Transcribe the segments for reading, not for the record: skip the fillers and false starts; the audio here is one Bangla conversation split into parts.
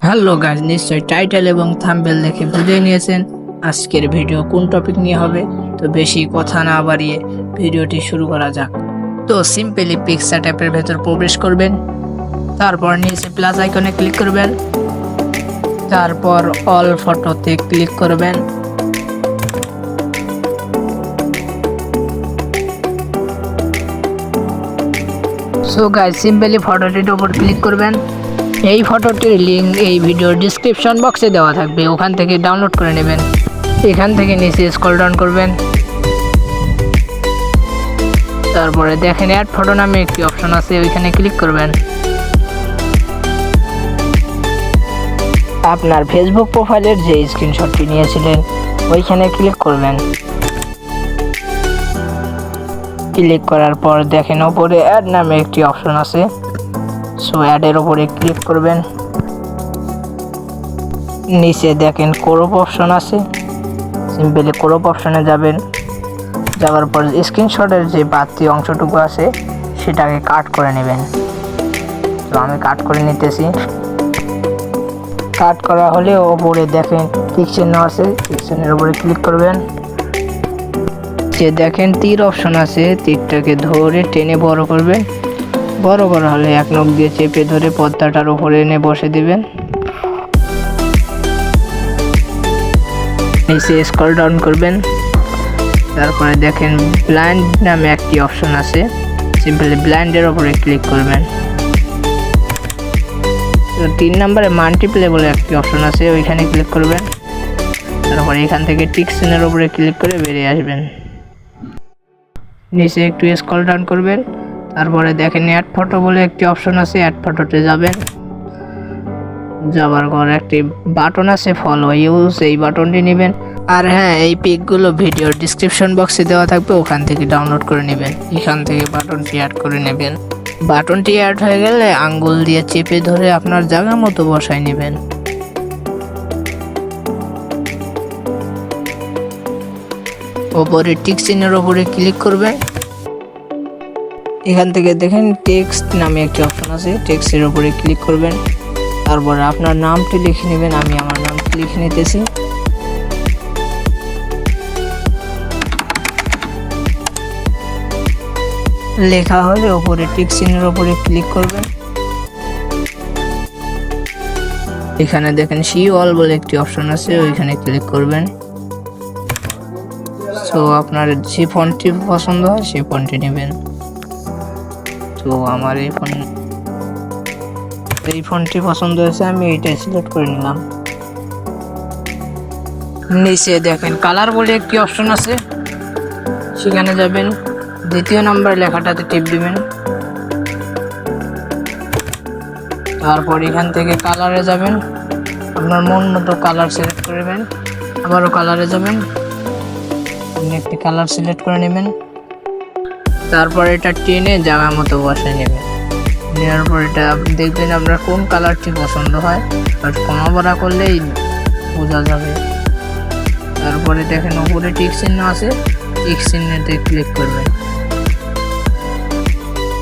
হ্যালো গাইস, নিশ্চয়ই টাইটেল এবং থাম্বনেল দেখে বুঝে নিয়েছেন আজকের ভিডিও কোন টপিক নিয়ে হবে। তো বেশি কথা না বাড়িয়ে ভিডিওটি শুরু করা যাক। তো সিম্পলি পিকচার ট্যাপের ভেতর প্রবেশ করবেন, তারপর নিচে প্লাস আইকনে ক্লিক করবেন, তারপর অল ফটোতে ক্লিক করবেন। সো গাইস, সিম্পলি ফটোটির উপর ক্লিক করবেন। এই ফটোটির লিঙ্ক এই ভিডিওর ডিসক্রিপশন বক্সে দেওয়া থাকবে, ওখান থেকে ডাউনলোড করে নেবেন। এখান থেকে নিচে স্ক্রল ডাউন করবেন, তারপরে দেখেন অ্যাড ফটো নামে একটি অপশন আছে, ওইখানে ক্লিক করবেন। আপনার ফেসবুক প্রোফাইলের যে স্ক্রিনশটটি নিয়েছিলেন ওইখানে ক্লিক করবেন। ক্লিক করার পর দেখেন ওপরে অ্যাড নামে একটি অপশন আছে, সো অ্যাডের ওপরে ক্লিক করবেন। নিচে দেখেন ক্রপ অপশন আছে, সিম্পলি ক্রপ অপশনে যাবেন। যাওয়ার পর স্ক্রিনশটের যে বাড়তি অংশটুকু আছে সেটাকে কাট করে নেবেন। তো আমি কাট করে নিতেছি। কাট করা হলে ওপরে দেখেন টিক চিহ্ন আছে, টিক চিহ্নের উপরে ক্লিক করবেন। যে দেখেন তীর অপশন আছে, তীরটাকে ধরে টেনে বড় করবেন। বড় করা হলে এক নখ দিয়ে চেপে ধরে পর্দাটার উপরে এনে বসে দিবেন। নিচে স্ক্রল ডাউন করবেন, তারপরে দেখেন ব্লাইন্ড নামে একটি অপশন আছে, সিম্পলি ব্লাইন্ডের উপরে ক্লিক করবেন। তো 3 নম্বরে মাল্টিপ্লে বলে একটি অপশন আছে, ওইখানে ক্লিক করবেন। তারপরে এখান থেকে টিক চিহ্নের উপরে ক্লিক করে বেরিয়ে আসবেন। নিচে একটু স্ক্রল ডাউন করবেন, তারপরে দেখেন অ্যাড ফটো বলে একটি অপশন আছে, অ্যাড ফটোতে যাবেন। যাওয়ার পর একটি বাটন আছে ফলো ইউজ, এই বাটনটি নেবেন। আর হ্যাঁ, এই পিকগুলো ভিডিওর ডিসক্রিপশন বক্সে দেওয়া থাকবে, ওখান থেকে ডাউনলোড করে নেবেন। এখান থেকে বাটনটি অ্যাড করে নেবেন। বাটনটি অ্যাড হয়ে গেলে আঙ্গুল দিয়ে চেপে ধরে আপনার জায়গা মতো বসায় নেবেন। ওপরে টিক চিহ্নের ওপরে ক্লিক করবেন। এখান থেকে দেখেন টেক্সট নামে একটি অপশন আছে, টেক্সটের উপরে ক্লিক করবেন। তারপরে আপনার নামটি লিখে নেবেন, আমি আমার নামটি লিখে নিতেছি। লেখা হলে ওপরে টিক চিহ্নের উপরে ক্লিক করবেন। এখানে দেখেন সি অল বলে একটি অপশন আছে, ওইখানে ক্লিক করবেন। তো আপনার যে ফন্টটি পছন্দ হয় সেই ফন্টটি নেবেন। তো আমার এই ফন্টটি পছন্দ হয়েছে, আমি এইটাই সিলেক্ট করে নিলাম। নিচে দেখেন কালার বলে একটি অপশন আছে, সেখানে যাবেন। 2 নম্বর লেখাটাতে টিপ দিবেন। তারপর এখান থেকে কালারে যাবেন, আপনার মন মতো কালার সিলেক্ট করবেন। আবারও কালারে যাবেন, আপনি একটি কালার সিলেক্ট করে নেবেন। তারপর এটা টেনে জায়গা মতো বসায় নেবেন। নেওয়ার পর এটা দেখবেন আপনার কোন কালারটি পছন্দ হয়, বাট কমা বাড়া করলেই বোঝা যাবে। তারপরে দেখেন ওপরে টিক চিহ্ন আছে, টিক চিহ্নতে ক্লিক করবেন।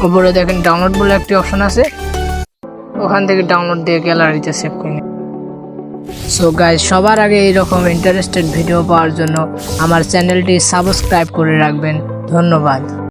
ওপরে দেখেন ডাউনলোড বলে একটি অপশন আছে, ওখান থেকে ডাউনলোড দিয়ে গ্যালারিতে সেভ করে নিন। সো গাইস, সবার আগে এইরকম ইন্টারেস্টেড ভিডিও পাওয়ার জন্য আমার চ্যানেলটি সাবস্ক্রাইব করে রাখবেন। ধন্যবাদ।